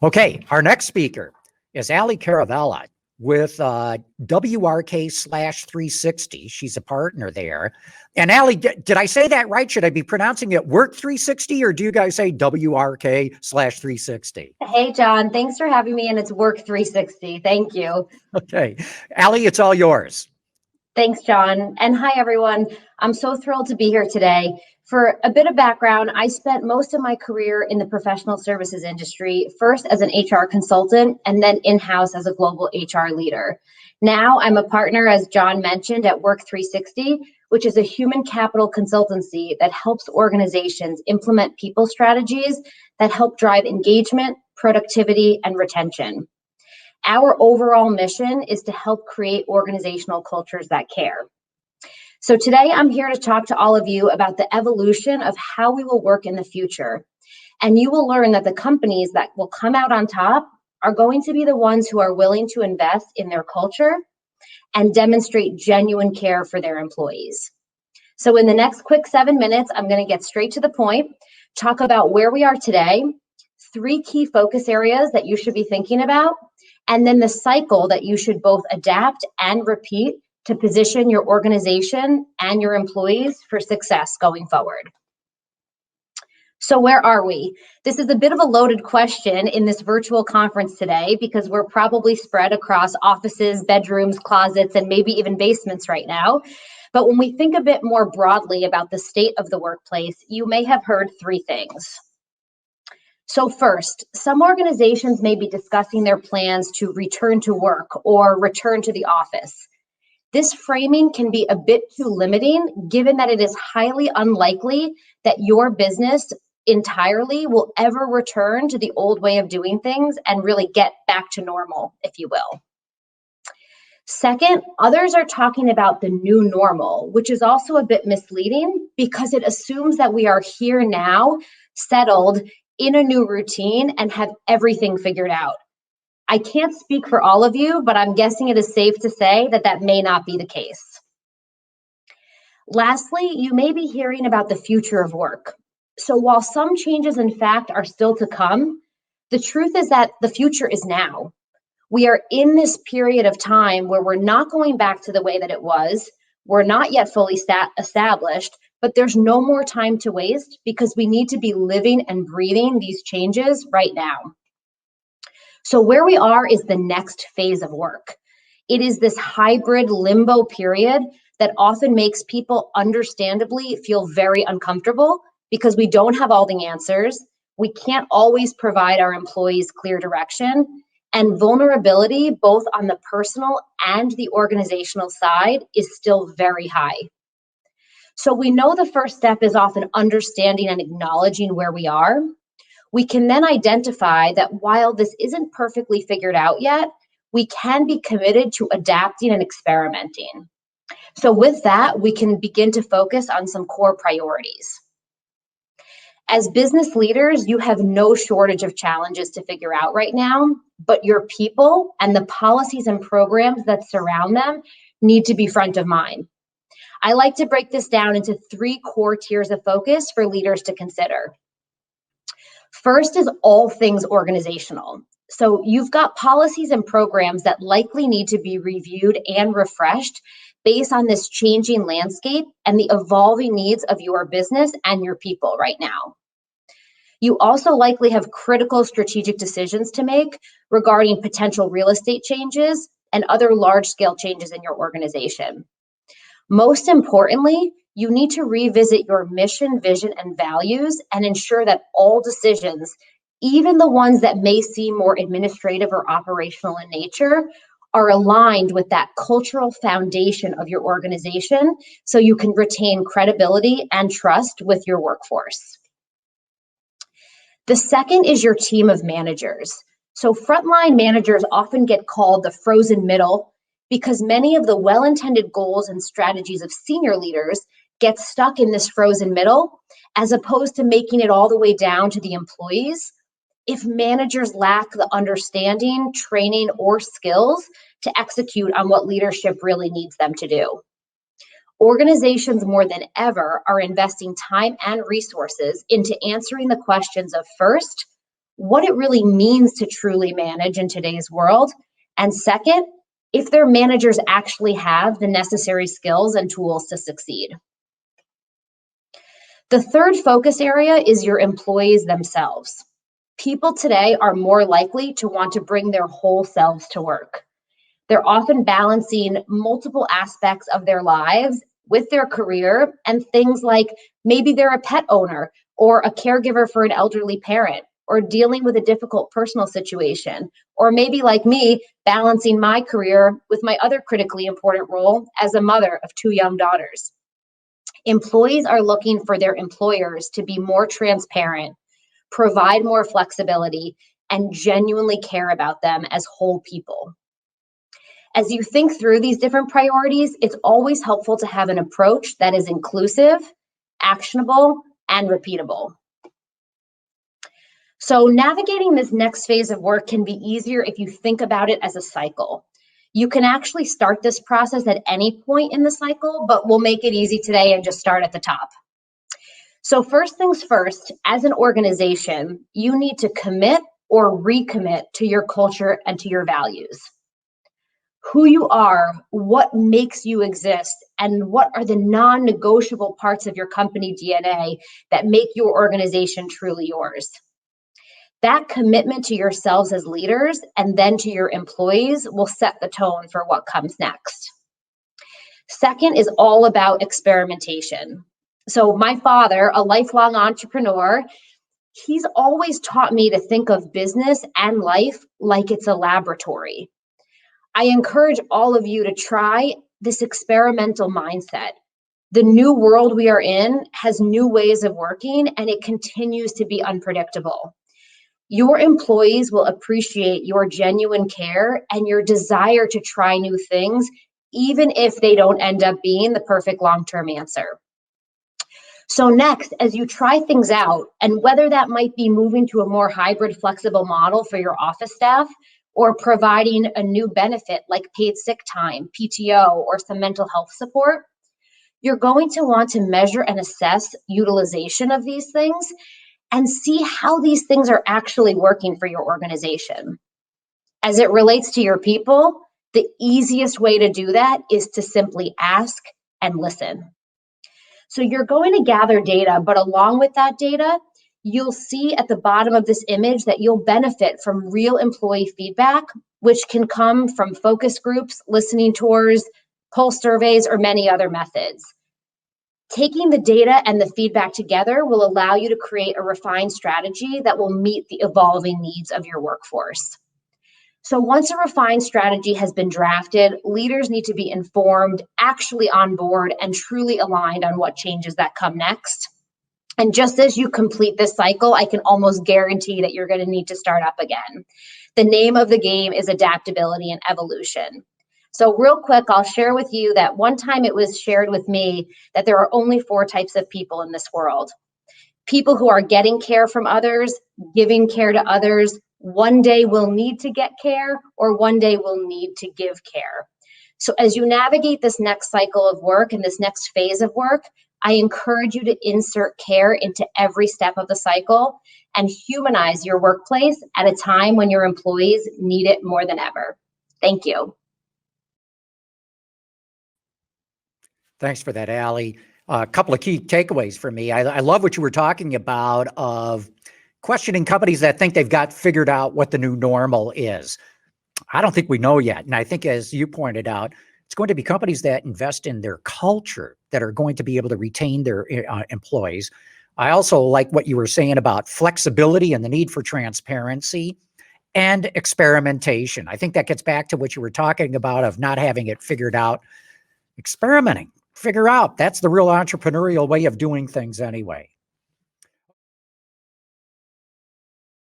Okay, our next speaker is Caravella with WRK/360. She's a partner there. And Ali, did I say that right? Should I be pronouncing it Work 360 or do you guys say WRK/360? Hey, John, thanks for having me. And it's Work 360. Thank you. Okay, Ali, it's all yours. Thanks, John. And hi, everyone. I'm so thrilled to be here today. For a bit of background, I spent most of my career in the professional services industry, first as an HR consultant and then in-house as a global HR leader. Now I'm a partner, as John mentioned, at Work 360, which is a human capital consultancy that helps organizations implement people strategies that help drive engagement, productivity, and retention. Our overall mission is to help create organizational cultures that care. So today I'm here to talk to all of you about the evolution of how we will work in the future. And you will learn that the companies that will come out on top are going to be the ones who are willing to invest in their culture and demonstrate genuine care for their employees. So in the next quick 7 minutes, I'm going to get straight to the point, talk about where we are today, 3 key focus areas that you should be thinking about, and then the cycle that you should both adapt and repeat to position your organization and your employees for success going forward. So where are we? This is a bit of a loaded question in this virtual conference today because we're probably spread across offices, bedrooms, closets, and maybe even basements right now. But when we think a bit more broadly about the state of the workplace, you may have heard 3 things. So first, some organizations may be discussing their plans to return to work or return to the office. This framing can be a bit too limiting, given that it is highly unlikely that your business entirely will ever return to the old way of doing things and really get back to normal, if you will. Second, others are talking about the new normal, which is also a bit misleading because it assumes that we are here now, settled in a new routine and have everything figured out. I can't speak for all of you, but I'm guessing it is safe to say that that may not be the case. Lastly, you may be hearing about the future of work. So while some changes in fact are still to come, the truth is that the future is now. We are in this period of time where we're not going back to the way that it was. We're not yet fully established, but there's no more time to waste because we need to be living and breathing these changes right now. So where we are is the next phase of work. It is this hybrid limbo period that often makes people understandably feel very uncomfortable because we don't have all the answers. We can't always provide our employees clear direction, and vulnerability, both on the personal and the organizational side, is still very high. So we know the first step is often understanding and acknowledging where we are. We can then identify that while this isn't perfectly figured out yet, we can be committed to adapting and experimenting. So with that, we can begin to focus on some core priorities. As business leaders, you have no shortage of challenges to figure out right now, but your people and the policies and programs that surround them need to be front of mind. I like to break this down into 3 core tiers of focus for leaders to consider. First is all things organizational. So you've got policies and programs that likely need to be reviewed and refreshed based on this changing landscape and the evolving needs of your business and your people right now. You also likely have critical strategic decisions to make regarding potential real estate changes and other large-scale changes in your organization. Most importantly, you need to revisit your mission, vision, and values and ensure that all decisions, even the ones that may seem more administrative or operational in nature, are aligned with that cultural foundation of your organization so you can retain credibility and trust with your workforce. The second is your team of managers. So frontline managers often get called the frozen middle because many of the well-intended goals and strategies of senior leaders get stuck in this frozen middle, as opposed to making it all the way down to the employees. If managers lack the understanding, training, or skills to execute on what leadership really needs them to do. Organizations more than ever are investing time and resources into answering the questions of first, what it really means to truly manage in today's world. And second, if their managers actually have the necessary skills and tools to succeed. The third focus area is your employees themselves. People today are more likely to want to bring their whole selves to work. They're often balancing multiple aspects of their lives with their career, and things like maybe they're a pet owner or a caregiver for an elderly parent, or dealing with a difficult personal situation, or maybe like me, balancing my career with my other critically important role as a mother of 2 young daughters. Employees are looking for their employers to be more transparent, provide more flexibility, and genuinely care about them as whole people. As you think through these different priorities, it's always helpful to have an approach that is inclusive, actionable, and repeatable. So navigating this next phase of work can be easier if you think about it as a cycle. You can actually start this process at any point in the cycle, but we'll make it easy today and just start at the top. So first things first, as an organization, you need to commit or recommit to your culture and to your values. Who you are, what makes you exist, and what are the non-negotiable parts of your company DNA that make your organization truly yours. That commitment to yourselves as leaders and then to your employees will set the tone for what comes next. Second is all about experimentation. So my father, a lifelong entrepreneur, he's always taught me to think of business and life like it's a laboratory. I encourage all of you to try this experimental mindset. The new world we are in has new ways of working, and it continues to be unpredictable. Your employees will appreciate your genuine care and your desire to try new things, even if they don't end up being the perfect long-term answer. So next, as you try things out, and whether that might be moving to a more hybrid, flexible model for your office staff, or providing a new benefit like paid sick time, PTO, or some mental health support, you're going to want to measure and assess utilization of these things and see how these things are actually working for your organization. As it relates to your people, the easiest way to do that is to simply ask and listen. So you're going to gather data, but along with that data, you'll see at the bottom of this image that you'll benefit from real employee feedback, which can come from focus groups, listening tours, pulse surveys, or many other methods. Taking the data and the feedback together will allow you to create a refined strategy that will meet the evolving needs of your workforce. So once a refined strategy has been drafted, leaders need to be informed, actually on board, and truly aligned on what changes that come next. And just as you complete this cycle, I can almost guarantee that you're going to need to start up again. The name of the game is adaptability and evolution. So real quick, I'll share with you that one time it was shared with me that there are only 4 types of people in this world. People who are getting care from others, giving care to others, one day will need to get care, or one day will need to give care. So as you navigate this next cycle of work and this next phase of work, I encourage you to insert care into every step of the cycle and humanize your workplace at a time when your employees need it more than ever. Thank you. Thanks for that, Allie. A couple of key takeaways for me. I love what you were talking about of questioning companies that think they've got figured out what the new normal is. I don't think we know yet. And I think, as you pointed out, it's going to be companies that invest in their culture that are going to be able to retain their employees. I also like what you were saying about flexibility and the need for transparency and experimentation. I think that gets back to what you were talking about of not having it figured out. Experimenting, figure out. That's the real entrepreneurial way of doing things anyway.